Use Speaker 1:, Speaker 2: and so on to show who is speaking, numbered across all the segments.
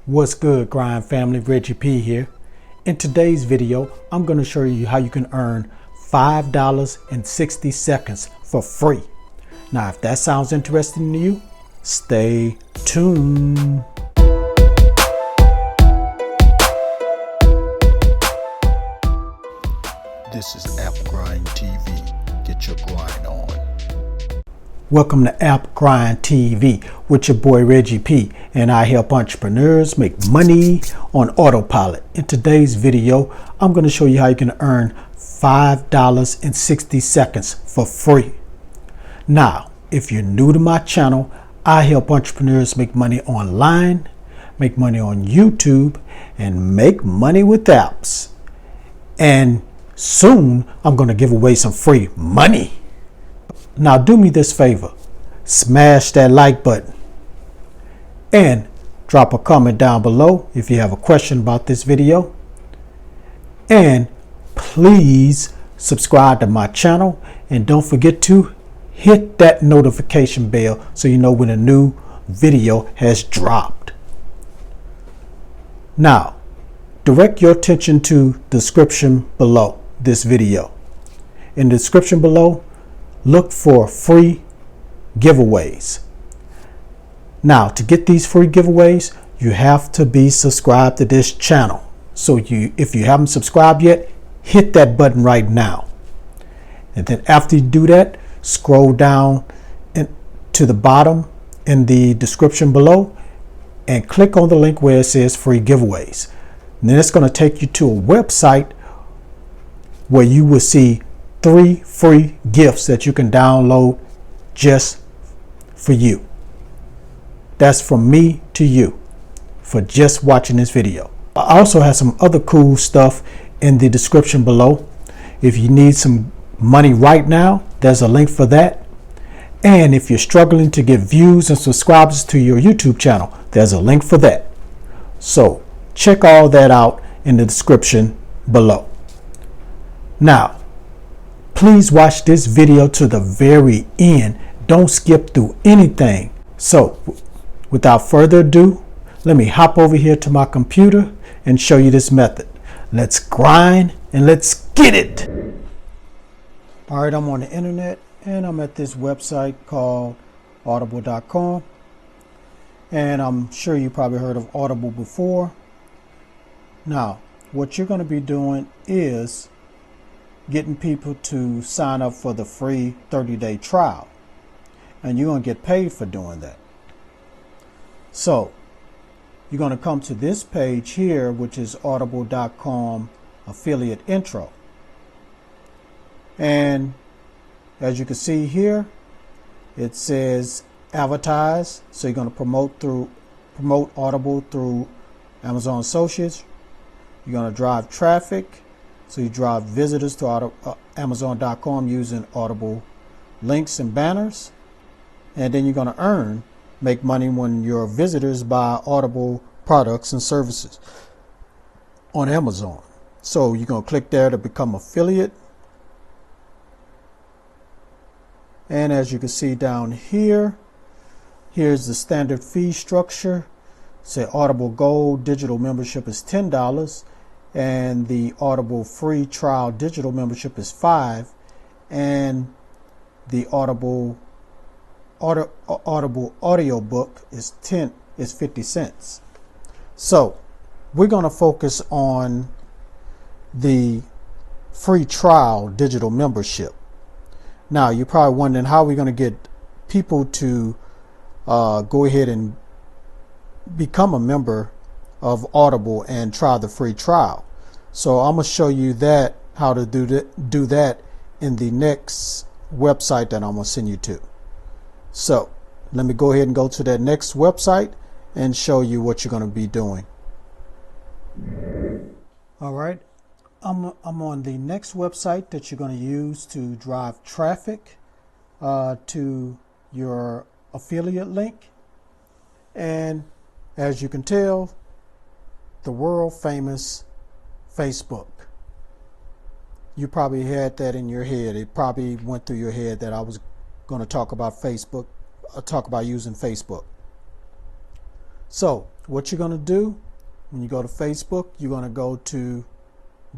Speaker 1: What's good, Grind family? Reggie P here. In today's video, I'm going to show you how you can earn $5.60 for free. Now, if that sounds interesting to you, stay tuned. This is App Grind TV. Get your grind on. Welcome to App Grind TV with your boy Reggie P, and I help entrepreneurs make money on autopilot. In today's video, I'm going to show you how you can earn $5.60 for free. Now, if you're new to my channel, I help entrepreneurs make money online, make money on YouTube, and make money with apps. And soon, I'm going to give away some free money. Now do me this favor, smash that like button and drop a comment down below if you have a question about this video. And please subscribe to my channel and don't forget to hit that notification bell so you know when a new video has dropped. Now, direct your attention to the description below this video. In the description below, look for free giveaways. Now, to get these free giveaways, you have to be subscribed to this channel. So if you haven't subscribed yet, hit that button right now. And then after you do that, scroll down to the bottom in the description below and click on the link where it says free giveaways. And then it's going to take you to a website where you will see 3 free gifts that you can download just for you. That's from me to you for just watching this video. I also have some other cool stuff in the description below. If you need some money right now, there's a link for that. And if you're struggling to get views and subscribers to your YouTube channel, there's a link for that. So check all that out in the description below. Now, please watch this video to the very end. Don't skip through anything. So, without further ado, let me hop over here to my computer and show you this method. Let's grind and let's get it. All right, I'm on the internet and I'm at this website called audible.com. And I'm sure you probably heard of Audible before. Now, what you're going to be doing is getting people to sign up for the free 30-day trial, and you're going to get paid for doing that. So you're going to come to this page here, which is audible.com affiliate intro, and as you can see here, it says advertise. So you're going to promote Audible through Amazon Associates. You're going to drive traffic. So you drive visitors to Amazon.com using Audible links and banners. And then you're going to make money when your visitors buy Audible products and services on Amazon. So you're going to click there to become affiliate. And as you can see down here, here's the standard fee structure. Say Audible Gold digital membership is $10. And the Audible free trial digital membership is $5, and the Audible audiobook is 50 cents. So we're going to focus on the free trial digital membership. Now you're probably wondering how we're going to get people to go ahead and become a member of Audible and try the free trial. So I'm going to show you how to do that in the next website that I'm going to send you to. So let me go ahead and go to that next website and show you what you're going to be doing. All right, I'm on the next website that you're going to use to drive traffic to your affiliate link. And as you can tell, the world famous Facebook. You probably had that in your head. It probably went through your head that I was going to talk about Facebook, talk about using Facebook. So what you're going to do when you go to Facebook, you're going to go to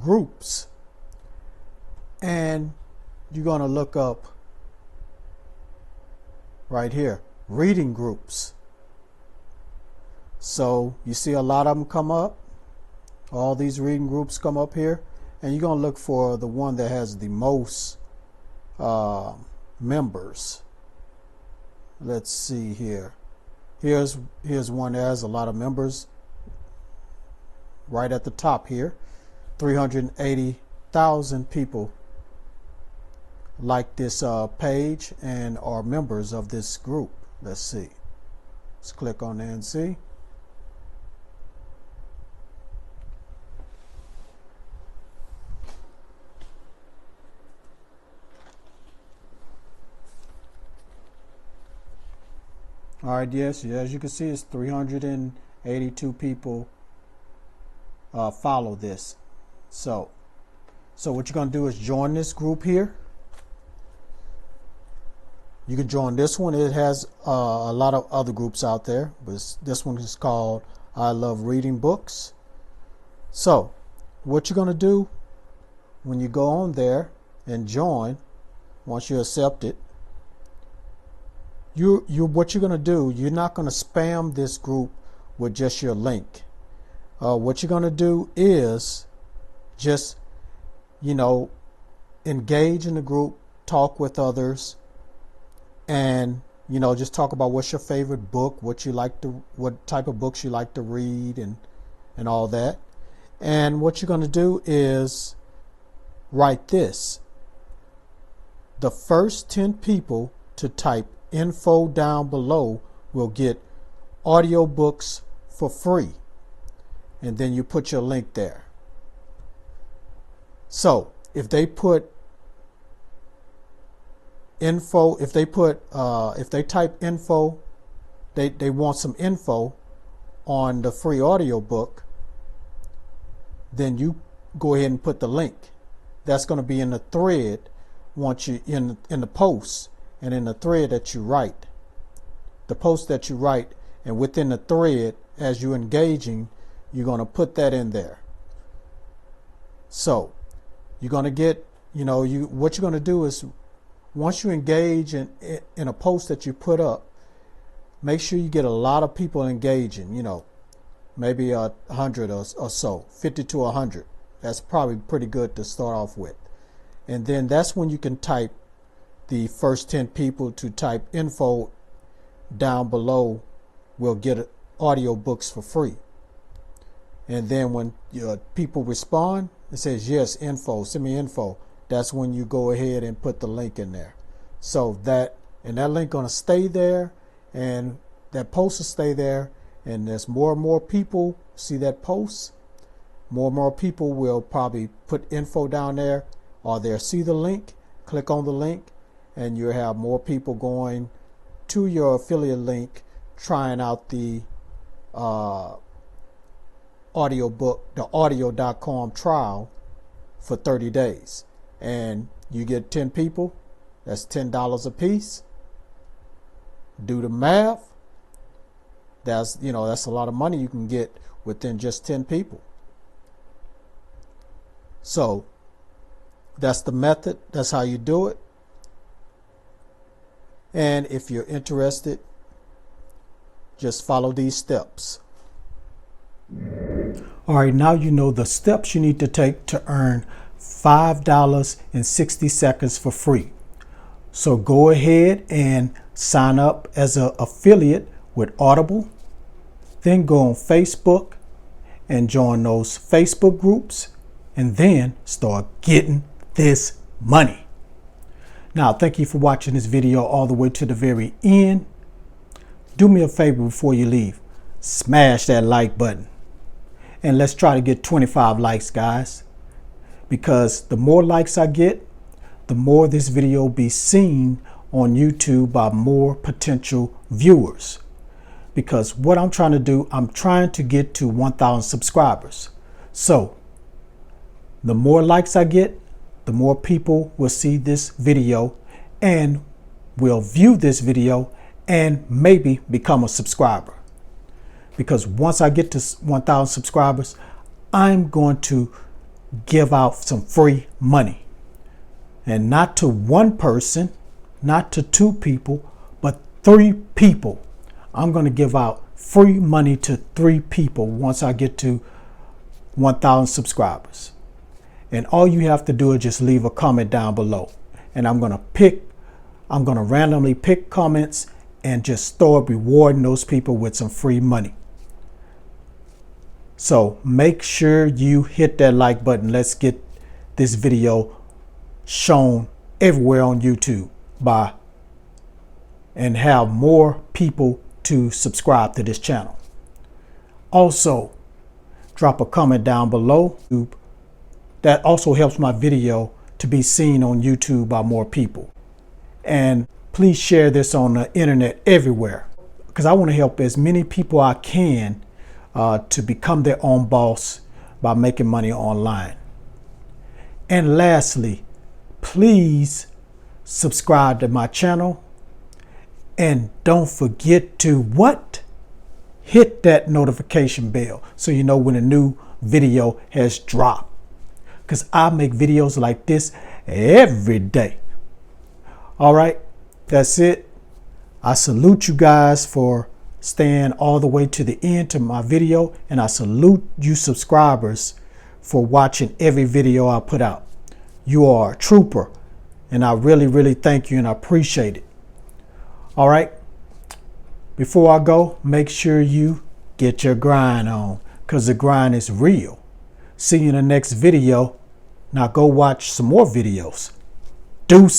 Speaker 1: groups, and you're going to look up right here, reading groups. So you see a lot of them come up. All these reading groups come up here, and you're going to look for the one that has the most members. Let's see here. Here's one that has a lot of members right at the top here. 380,000 people like this page and are members of this group. Let's see. Let's click on there and see. All right, yes, as you can see, it's 382 people follow this. So what you're going to do is join this group here. You can join this one. It has a lot of other groups out there, but this one is called I Love Reading Books. So what you're going to do when you go on there and join, once you accept it, what you're going to do, you're not going to spam this group with just your link. What you're going to do is just, engage in the group, talk with others, and, just talk about what's your favorite book, what type of books you like to read, and all that. And what you're going to do is write this. The first 10 people to type info down below will get audiobooks for free, and then you put your link there. So if they put info, if they type info, they want some info on the free audiobook, then you go ahead and put the link. That's going to be in the thread once you in the post. And in the thread that you write, the post that you write, and within the thread, as you're engaging, you're going to put that in there. So you're going to get, what you're going to do is, once you engage in a post that you put up, make sure you get a lot of people engaging, maybe 100 or so, 50 to 100. That's probably pretty good to start off with. And then that's when you can type the first 10 people to type info down below will get audiobooks for free. And then when your people respond, it says, yes, info, send me info. That's when you go ahead and put the link in there. So that link going to stay there, and that post will stay there. And as more and more people see that post, more and more people will probably put info down there, or they'll see the link, click on the link, and you'll have more people going to your affiliate link, trying out the audiobook, the audio.com trial for 30 days. And you get 10 people, that's $10 a piece. Do the math. That's a lot of money you can get within just 10 people. So that's the method. That's how you do it. And if you're interested, just follow these steps. All right, now you know the steps you need to take to earn $5.60 for free. So go ahead and sign up as an affiliate with Audible. Then go on Facebook and join those Facebook groups, and then start getting this money. Now, thank you for watching this video all the way to the very end. Do me a favor before you leave. Smash that like button. And let's try to get 25 likes, guys. Because the more likes I get, the more this video will be seen on YouTube by more potential viewers. Because what I'm trying to do, I'm trying to get to 1,000 subscribers. So the more likes I get, the more people will see this video and will view this video and maybe become a subscriber. because once I get to 1,000 subscribers, I'm going to give out some free money. And not to one person, not to two people, but 3 people. I'm going to give out free money to 3 people once I get to 1,000 subscribers. And all you have to do is just leave a comment down below. And I'm going to randomly pick comments and just start rewarding those people with some free money. So make sure you hit that like button. Let's get this video shown everywhere on YouTube and have more people to subscribe to this channel. Also, drop a comment down below. That also helps my video to be seen on YouTube by more people. And please share this on the internet everywhere, because I want to help as many people I can to become their own boss by making money online. And lastly, please subscribe to my channel, and don't forget to hit that notification bell so you know when a new video has dropped, because I make videos like this every day. All right, that's it. I salute you guys for staying all the way to the end to my video, and I salute you subscribers for watching every video I put out. You are a trooper, and I really thank you, and I appreciate it. All right, before I go, make sure you get your grind on, because the grind is real. See you in the next video. Now go watch some more videos. Deuces.